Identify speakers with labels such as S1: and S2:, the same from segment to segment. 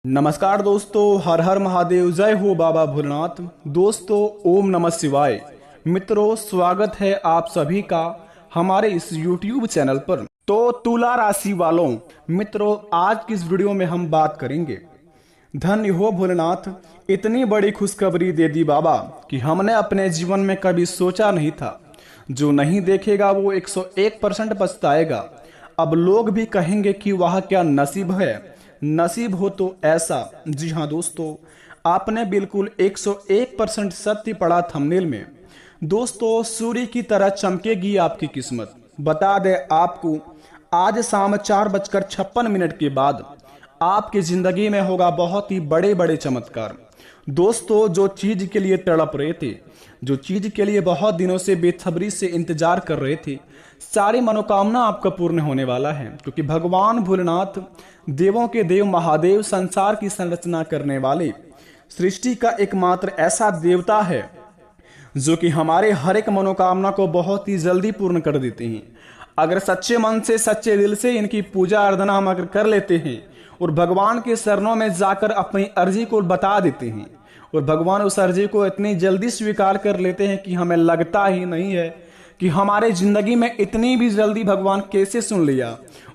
S1: नमस्कार दोस्तों, हर हर महादेव, जय हो बाबा भोलेनाथ। दोस्तों, ओम नमः शिवाय। मित्रों, स्वागत है आप सभी का हमारे इस YouTube चैनल पर। तो तुला राशि वालों, मित्रों, आज की इस वीडियो में हम बात करेंगे। धन्य हो भोलेनाथ, इतनी बड़ी खुशखबरी दे दी बाबा कि हमने अपने जीवन में कभी सोचा नहीं था। जो नहीं देखेगा वो 101% पछताएगा। अब लोग भी कहेंगे कि वह क्या नसीब है, नसीब हो तो ऐसा। जी हाँ दोस्तों, आपने बिल्कुल 101% सत्य पढ़ा थंबनेल में। दोस्तों, सूर्य की तरह चमकेगी आपकी किस्मत। बता दें आपको, आज शाम 4:56 के बाद आपकी जिंदगी में होगा बहुत ही बड़े बड़े चमत्कार। दोस्तों, जो चीज के लिए तड़प रहे थे, जो चीज के लिए बहुत दिनों से बेसब्री से इंतजार कर रहे थे, सारी मनोकामना आपका पूर्ण होने वाला है। क्योंकि भगवान भोलेनाथ, देवों के देव महादेव, संसार की संरचना करने वाले, सृष्टि का एकमात्र ऐसा देवता है जो कि हमारे हर एक मनोकामना को बहुत ही जल्दी पूर्ण कर देते हैं। अगर सच्चे मन से, सच्चे दिल से इनकी पूजा आराधना हम अगर कर लेते हैं और भगवान के शरणों में जाकर अपनी अर्जी को बता देते हैं और भगवान उस अर्जी को इतनी जल्दी स्वीकार कर लेते हैं कि हमें लगता ही नहीं है कि हमारे जिंदगी में इतनी भी जल्दी भगवान कैसे सुन लिया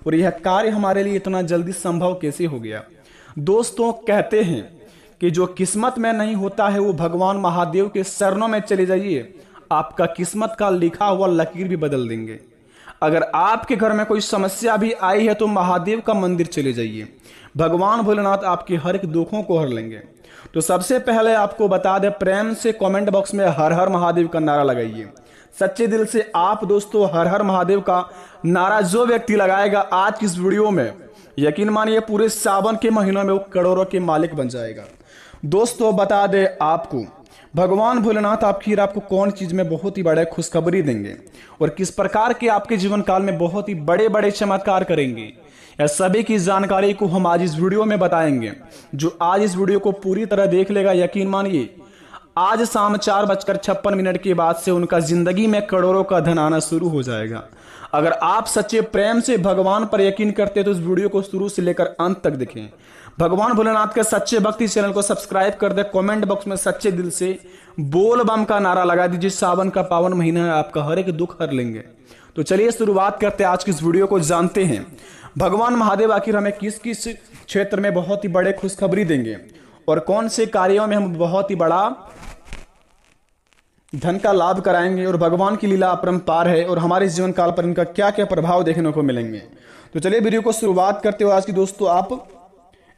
S1: और यह कार्य हमारे लिए इतना जल्दी संभव कैसे हो गया। दोस्तों, कहते हैं कि जो किस्मत में नहीं होता है वो भगवान महादेव के शरणों में चले जाइए, आपका किस्मत का लिखा हुआ लकीर भी बदल देंगे। अगर आपके घर में कोई समस्या भी आई है तो महादेव का मंदिर चले जाइए, भगवान भोलेनाथ आपके हर एक दुखों को हर लेंगे। तो सबसे पहले आपको बता दें, प्रेम से कमेंट बॉक्स में हर हर महादेव का नारा लगाइए। सच्चे दिल से आप दोस्तों हर हर महादेव का नारा जो व्यक्ति लगाएगा आज की इस वीडियो में, यकीन मानिए पूरे सावन के महीनों में वो करोड़ों के मालिक बन जाएगा। दोस्तों, बता दे आपको, भगवान भोलेनाथ आपको कौन चीज में बहुत ही बड़े खुशखबरी देंगे और किस प्रकार के आपके जीवन काल में बहुत ही बड़े बड़े चमत्कार करेंगे, यह सभी की जानकारी को हम आज इस वीडियो में बताएंगे। जो आज इस वीडियो को पूरी तरह देख लेगा, यकीन मानिए आज शाम 4:56 के बाद से उनका जिंदगी में करोड़ों का धन आना शुरू हो जाएगा। अगर आप सच्चे प्रेम से भगवान पर यकीन करते हैं तो इस वीडियो को शुरू से लेकर अंत तक देखें। भगवान भोलेनाथ के सच्चे भक्ति चैनल को सब्सक्राइब कर दे। कमेंट बॉक्स में सच्चे दिल से बोल बम का नारा लगा दीजिए। सावन का पावन महीना है, आपका हर एक दुख हर लेंगे। तो चलिए शुरुआत करते हैं आज की इस वीडियो को, जानते हैं भगवान महादेव आखिर हमें किस किस क्षेत्र में बहुत ही बड़े खुशखबरी देंगे और कौन से कार्यों में हम बहुत ही बड़ा धन का लाभ कराएंगे और भगवान की लीला अपरंपार है और हमारे जीवन काल पर इनका क्या क्या प्रभाव देखने को मिलेंगे। तो चलिए वीडियो को शुरुआत करते हुए आज की दोस्तों, आप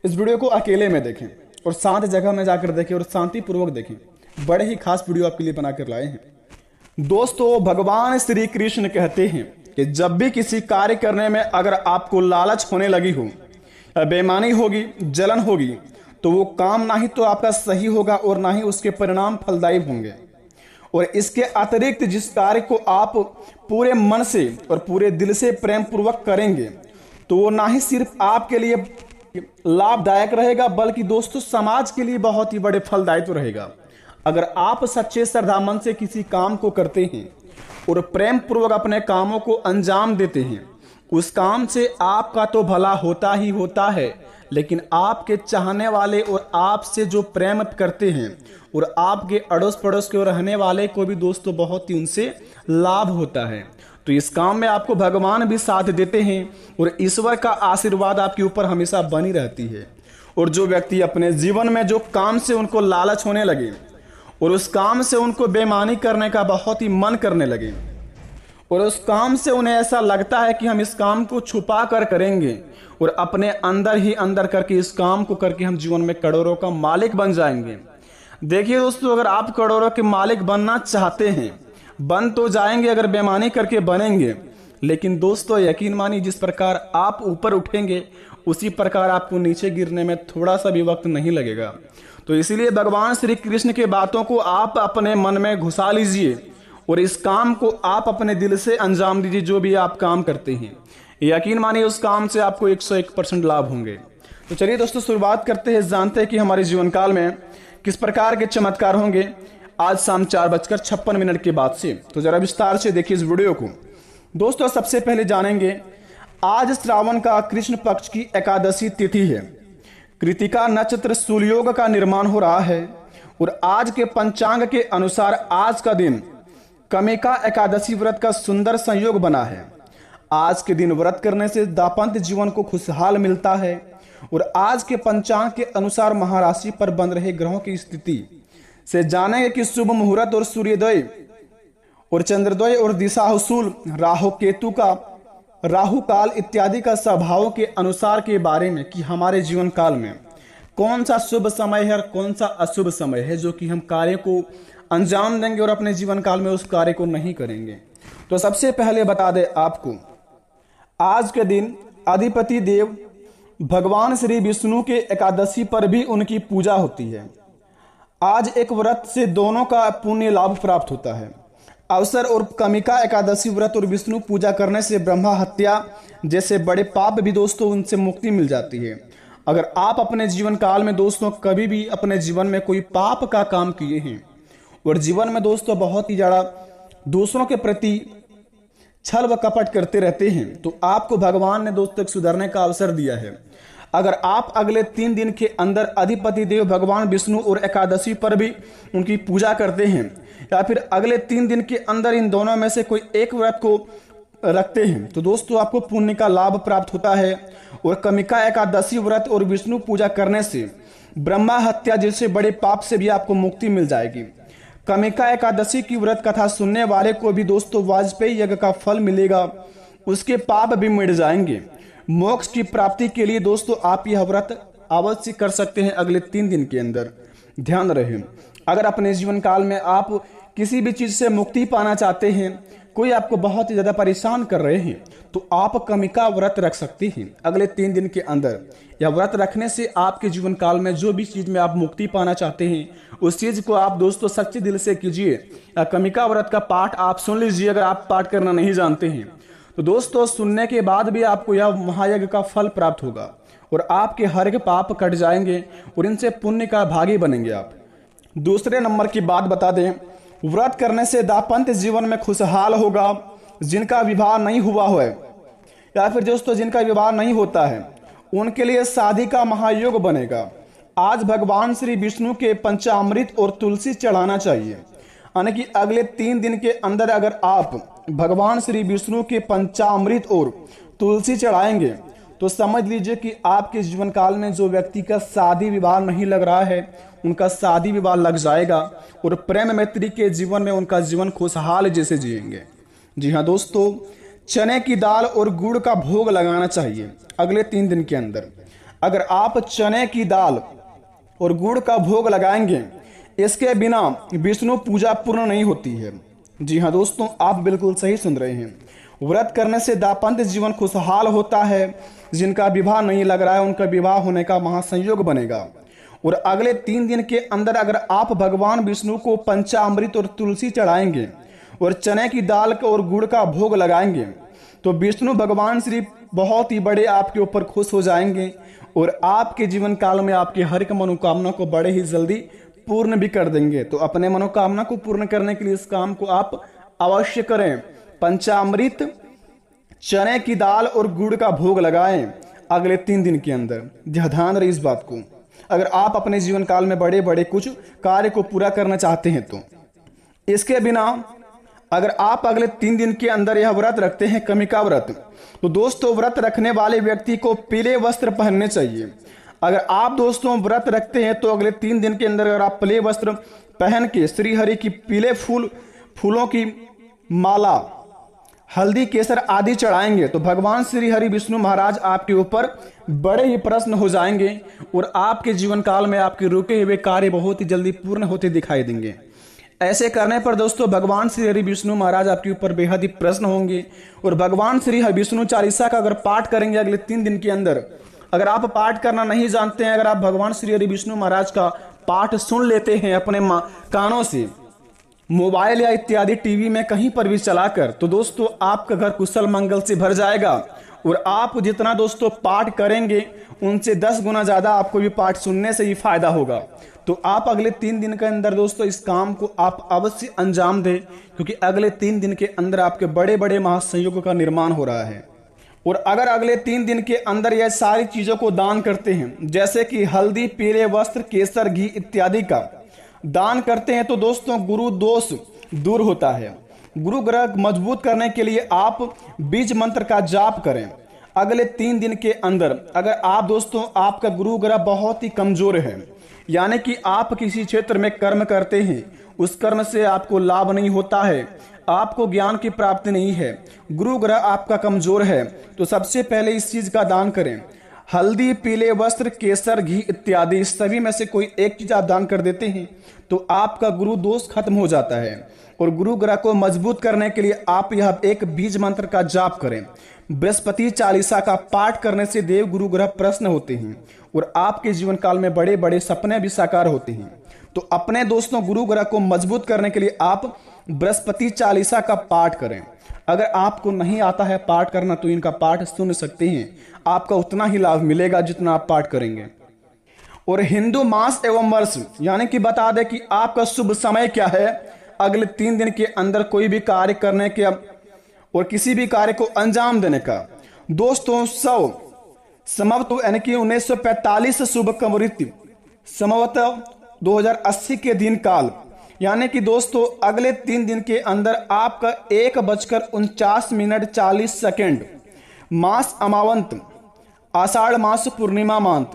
S1: इस वीडियो को अकेले में देखें और शांत जगह में जाकर देखें और शांति पूर्वक देखें। बड़े ही खास वीडियो आपके लिए बनाकर लाए हैं। दोस्तों, भगवान श्री कृष्ण कहते हैं कि जब भी किसी कार्य करने में अगर आपको लालच होने लगी हो, बेईमानी होगी, जलन होगी, तो वो काम ना ही तो आपका सही होगा और ना ही उसके परिणाम फलदायी होंगे। और इसके अतिरिक्त जिस कार्य को आप पूरे मन से और पूरे दिल से प्रेम पूर्वक करेंगे तो वो ना ही सिर्फ आपके लिए लाभदायक रहेगा बल्कि दोस्तों समाज के लिए बहुत ही बड़े फलदायित्व रहेगा। अगर आप सच्चे श्रद्धा मन से किसी काम को करते हैं और प्रेम पूर्वक अपने कामों को अंजाम देते हैं, उस काम से आपका तो भला होता ही होता है, लेकिन आपके चाहने वाले और आपसे जो प्रेम करते हैं और आपके अड़ोस पड़ोस के रहने वाले को भी दोस्तों बहुत ही उनसे लाभ होता है। तो इस काम में आपको भगवान भी साथ देते हैं और ईश्वर का आशीर्वाद आपके ऊपर हमेशा बनी रहती है। और जो व्यक्ति अपने जीवन में जो काम से उनको लालच होने लगे और उस काम से उनको बेईमानी करने का बहुत ही मन करने लगे और उस काम से उन्हें ऐसा लगता है कि हम इस काम को छुपा कर करेंगे और अपने अंदर ही अंदर करके इस काम को करके हम जीवन में करोड़ों का मालिक बन जाएंगे। देखिए दोस्तों, अगर आप करोड़ों के मालिक बनना चाहते हैं, बन तो जाएंगे अगर बेईमानी करके बनेंगे, लेकिन दोस्तों यकीन मानिए जिस प्रकार आप ऊपर उठेंगे उसी प्रकार आपको नीचे गिरने में थोड़ा सा भी वक्त नहीं लगेगा। तो इसीलिए भगवान श्री कृष्ण के बातों को आप अपने मन में घुसा लीजिए और इस काम को आप अपने दिल से अंजाम दीजिए। जो भी आप काम करते हैं, यकीन मानिए उस काम से आपको 101% लाभ होंगे। तो चलिए दोस्तों शुरुआत करते हैं, जानते हैं कि हमारे जीवन काल में किस प्रकार के चमत्कार होंगे आज शाम 4:56 के बाद से। तो जरा विस्तार से देखिए इस वीडियो को। दोस्तों, सबसे पहले जानेंगे आज श्रावण का कृष्ण पक्ष की एकादशी तिथि है। कृतिका नक्षत्र सूर्योग का निर्माण हो रहा है और आज के पंचांग के अनुसार आज का दिन कमिका एकादशी व्रत का सुंदर संयोग बना है। आज के दिन व्रत करने से दाम्पत्य जीवन को खुशहाल मिलता है और आज के पंचांग के अनुसार महाराशि पर बन रहे ग्रहों की स्थिति से जानेंगे कि शुभ मुहूर्त और सूर्योदय और चंद्रोदय और दिशाहुसूल राहु काल इत्यादि का स्वभाव के अनुसार के बारे में कि हमारे जीवन काल में कौन सा शुभ समय है और कौन सा अशुभ समय है जो कि हम कार्य को अंजाम देंगे और अपने जीवन काल में उस कार्य को नहीं करेंगे। तो सबसे पहले बता दें आपको, आज के दिन अधिपति देव भगवान श्री विष्णु के एकादशी पर भी उनकी पूजा होती है। आज एक व्रत से दोनों का पुण्य लाभ प्राप्त होता है। अवसर और कमिका एकादशी व्रत और विष्णु पूजा करने से ब्रह्मा हत्या जैसे बड़े पाप भी दोस्तों उनसे मुक्ति मिल जाती है। अगर आप अपने जीवन काल में दोस्तों कभी भी अपने जीवन में कोई पाप का काम किए हैं और जीवन में दोस्तों बहुत ही ज़्यादा दूसरों के प्रति छल व कपट करते रहते हैं तो आपको भगवान ने दोस्तों सुधरने का अवसर दिया है। अगर आप अगले 3 दिन के अंदर अधिपति देव भगवान विष्णु और एकादशी पर भी उनकी पूजा करते हैं या फिर अगले 3 दिन के अंदर इन दोनों में से कोई एक व्रत को रखते हैं तो दोस्तों आपको पुण्य का लाभ प्राप्त होता है। और कमिका एकादशी व्रत और विष्णु पूजा करने से ब्रह्मा हत्या जैसे बड़े पाप से भी आपको मुक्ति मिल जाएगी। कमिका एकादशी की व्रत कथा सुनने वाले को भी दोस्तों वाजपेयी यज्ञ का फल मिलेगा, उसके पाप भी मिट जाएंगे। मोक्ष की प्राप्ति के लिए दोस्तों आप यह व्रत अवश्य कर सकते हैं अगले 3 दिन के अंदर। ध्यान रहे, अगर अपने जीवन काल में आप किसी भी चीज से मुक्ति पाना चाहते हैं, कोई आपको बहुत ही ज्यादा परेशान कर रहे हैं तो आप कमिका व्रत रख सकते हैं अगले 3 दिन के अंदर। यह व्रत रखने से आपके जीवन काल में जो भी चीज में आप मुक्ति पाना चाहते हैं उस चीज को आप दोस्तों सच्चे दिल से कीजिए। कमिका व्रत का पाठ आप सुन लीजिए अगर आप पाठ करना नहीं जानते हैं तो दोस्तों सुनने के बाद भी आपको यह महायज्ञ का फल प्राप्त होगा और आपके हर एक पाप कट जाएंगे और इनसे पुण्य का भागी बनेंगे आप। दूसरे नंबर की बात बता दें, व्रत करने से दाम्पत्य जीवन में खुशहाल होगा। जिनका विवाह नहीं हुआ है या फिर दोस्तों जिनका विवाह नहीं होता है उनके लिए शादी का महायोग बनेगा। आज भगवान श्री विष्णु के पंचामृत और तुलसी चढ़ाना चाहिए, यानी कि अगले 3 दिन के अंदर अगर आप भगवान श्री विष्णु के पंचामृत और तुलसी चढ़ाएंगे तो समझ लीजिए कि आपके जीवन काल में जो व्यक्ति का शादी विवाह नहीं लग रहा है उनका शादी विवाह लग जाएगा और प्रेम मैत्री के जीवन में उनका जीवन खुशहाल जैसे जिएंगे। जी हाँ दोस्तों, चने की दाल और गुड़ का भोग लगाना चाहिए अगले 3 दिन के अंदर। अगर आप चने की दाल और गुड़ का भोग लगाएंगे इसके बिना विष्णु पूजा पूर्ण नहीं होती है। जी हाँ दोस्तों, आप बिल्कुल सही सुन रहे हैं। व्रत करने से दाम्पत्य जीवन खुशहाल होता है। जिनका विवाह नहीं लग रहा है उनका विवाह होने का महासंयोग बनेगा। और अगले 3 दिन के अंदर अगर आप भगवान विष्णु को पंचामृत और तुलसी चढ़ाएंगे और चने की दाल और गुड़ का भोग लगाएंगे तो विष्णु भगवान श्री बहुत ही बड़े आपके ऊपर खुश हो जाएंगे और आपके जीवन काल में आपकी हर एक मनोकामना को बड़े ही जल्दी पूर्ण भी कर देंगे। तो अपने मनोकामना को पूर्ण करने के लिए इस काम को आप अवश्य करें। पंचामृत, चने की दाल और गुड़ का भोग लगाएं अगले 3 दिन के अंदर। ध्यान रहे इस बात को। अगर आप अपने जीवन काल में बड़े बड़े कुछ कार्य को पूरा करना चाहते हैं तो इसके बिना अगर आप अगले 3 दिन के अंदर यह व्रत रखते हैं कमिका व्रत तो दोस्तों व्रत रखने वाले व्यक्ति को पीले वस्त्र पहनने चाहिए। अगर आप दोस्तों व्रत रखते हैं तो अगले 3 दिन के अंदर अगर आप पीले वस्त्र पहन के श्री हरि की पीले फूलों की माला, हल्दी, केसर आदि चढ़ाएंगे तो भगवान श्री हरि विष्णु महाराज आपके ऊपर बड़े ही प्रसन्न हो जाएंगे और आपके जीवन काल में आपके रुके हुए कार्य बहुत ही जल्दी पूर्ण होते दिखाई देंगे। ऐसे करने पर दोस्तों भगवान श्री हरि विष्णु महाराज आपके ऊपर बेहद ही प्रसन्न होंगे और भगवान श्री हरि विष्णु चालीसा का अगर पाठ करेंगे अगले 3 दिन के अंदर, अगर आप पाठ करना नहीं जानते हैं, अगर आप भगवान श्री हरि विष्णु महाराज का पाठ सुन लेते हैं अपने कानों से, मोबाइल या इत्यादि टीवी में कहीं पर भी चलाकर, तो दोस्तों आपका घर कुशल मंगल से भर जाएगा और आप जितना दोस्तों पाठ करेंगे उनसे 10 गुना ज्यादा आपको भी पाठ सुनने से ही फायदा होगा। तो आप अगले 3 दिन के अंदर दोस्तों इस काम को आप अवश्य अंजाम दें क्योंकि अगले 3 दिन के अंदर आपके बड़े बड़े महासंयोगों का निर्माण हो रहा है और अगर अगले 3 दिन के अंदर यह सारी चीजों को दान करते हैं, जैसे कि हल्दी, पीले वस्त्र, केसर, घी इत्यादि का दान करते हैं, तो दोस्तों गुरु दोष दूर होता है। गुरु ग्रह मजबूत करने के लिए आप बीज मंत्र का जाप करें। अगले 3 दिन के अंदर अगर आप दोस्तों आपका गुरु ग्रह बहुत ही कमजोर है, यानी कि आप किसी क्षेत्र में कर्म करते हैं, उस कर्म से आपको लाभ नहीं होता है, आपको ज्ञान की प्राप्ति नहीं है, गुरु ग्रह आपका कमजोर है, तो सबसे पहले इस चीज का दान करें। हल्दी, पीले वस्त्र, केसर, घी इत्यादि सभी में से कोई एक चीज आप दान कर देते हैं तो आपका गुरु दोष खत्म हो जाता है। और गुरु ग्रह को मजबूत करने के लिए आप यह एक बीज मंत्र का जाप करें। बृहस्पति चालीसा का पाठ करने से देव गुरु ग्रह प्रसन्न होते हैं और आपके जीवन काल में बड़े बड़े सपने भी साकार होते हैं। तो अपने दोस्तों गुरु ग्रह को मजबूत करने के लिए आप बृहस्पति चालीसा का पाठ करें। अगर आपको नहीं आता है पाठ करना तो इनका पाठ सुन सकते हैं, आपका उतना ही लाभ मिलेगा जितना आप पाठ करेंगे। और हिंदू मास एवं वर्ष यानी कि बता दें कि आपका शुभ समय क्या है अगले 3 दिन के अंदर कोई भी कार्य करने के और किसी भी कार्य को अंजाम देने का। दोस्तों संभवतः यानी कि 1945 शुभ कमृति संभवतः 2080 के दिन काल, यानी कि दोस्तों अगले 3 दिन के अंदर आपका 1:49:40 मास अमावंत, आषाढ़ मास पूर्णिमा मांत,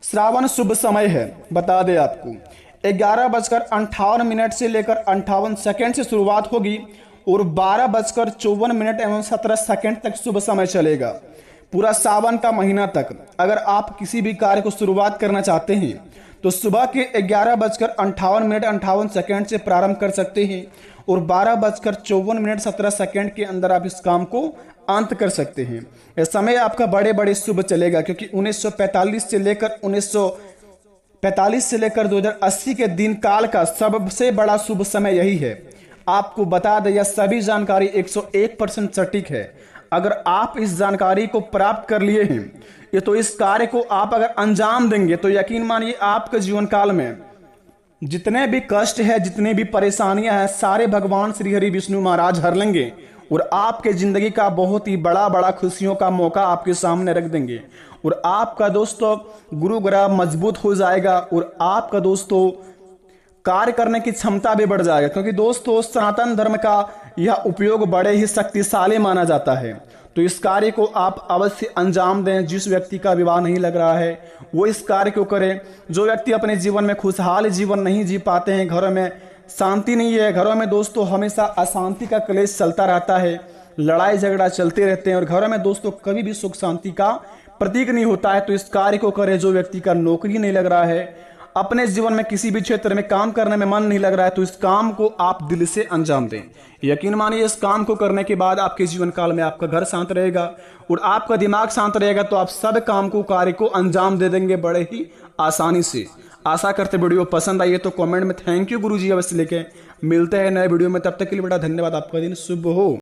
S1: श्रावण शुभ समय है। बता दें आपको 11:58 से लेकर 58 से शुरुआत होगी और 12:54 तक शुभ समय चलेगा, पूरा सावन का महीना तक। अगर आप किसी भी कार्य को शुरुआत करना चाहते हैं तो सुबह के 11:58 से प्रारंभ कर सकते हैं और 12:54 के अंदर आप इस काम को अंत कर सकते हैं। यह समय आपका बड़े बड़े शुभ चलेगा, क्योंकि 1945 से लेकर 2080 के दिन काल का सबसे बड़ा शुभ समय यही है। आपको बता दें यह सभी जानकारी 101% सटीक है। अगर आप इस जानकारी को प्राप्त कर लिए हैं ये तो इस कार्य को आप अगर अंजाम देंगे तो यकीन मानिए आपके जीवन काल में जितने भी कष्ट है, जितनी भी परेशानियां हैं, सारे भगवान श्री हरि विष्णु महाराज हर लेंगे और आपके जिंदगी का बहुत ही बड़ा खुशियों का मौका आपके सामने रख देंगे। और आपका दोस्तों गुरु ग्रह मजबूत हो जाएगा और आपका दोस्तों कार्य करने की क्षमता भी बढ़ जाएगा, क्योंकि दोस्तों सनातन धर्म का यह उपयोग बड़े ही शक्तिशाली माना जाता है। तो इस कार्य को आप अवश्य अंजाम दें। जिस व्यक्ति का विवाह नहीं लग रहा है वो इस कार्य को करें। जो व्यक्ति अपने जीवन में खुशहाल जीवन नहीं जी पाते हैं, घरों में शांति नहीं है, घरों में दोस्तों हमेशा अशांति का क्लेश चलता रहता है, लड़ाई झगड़ा चलते रहते हैं और घरों में दोस्तों कभी भी सुख शांति का प्रतीक नहीं होता है, तो इस कार्य को करें। जो व्यक्ति का नौकरी नहीं लग रहा है, अपने जीवन में किसी भी क्षेत्र में काम करने में मन नहीं लग रहा है, तो इस काम को आप दिल से अंजाम दें। यकीन मानिए इस काम को करने के बाद आपके जीवन काल में आपका घर शांत रहेगा और आपका दिमाग शांत रहेगा, तो आप सब काम को कार्य को अंजाम दे देंगे बड़े ही आसानी से। आशा करते वीडियो पसंद आई है तो कमेंट में थैंक यू गुरुजी अवश्य लिखें। मिलते हैं नए वीडियो में, तब तक के लिए बड़ा धन्यवाद। आपका दिन शुभ हो।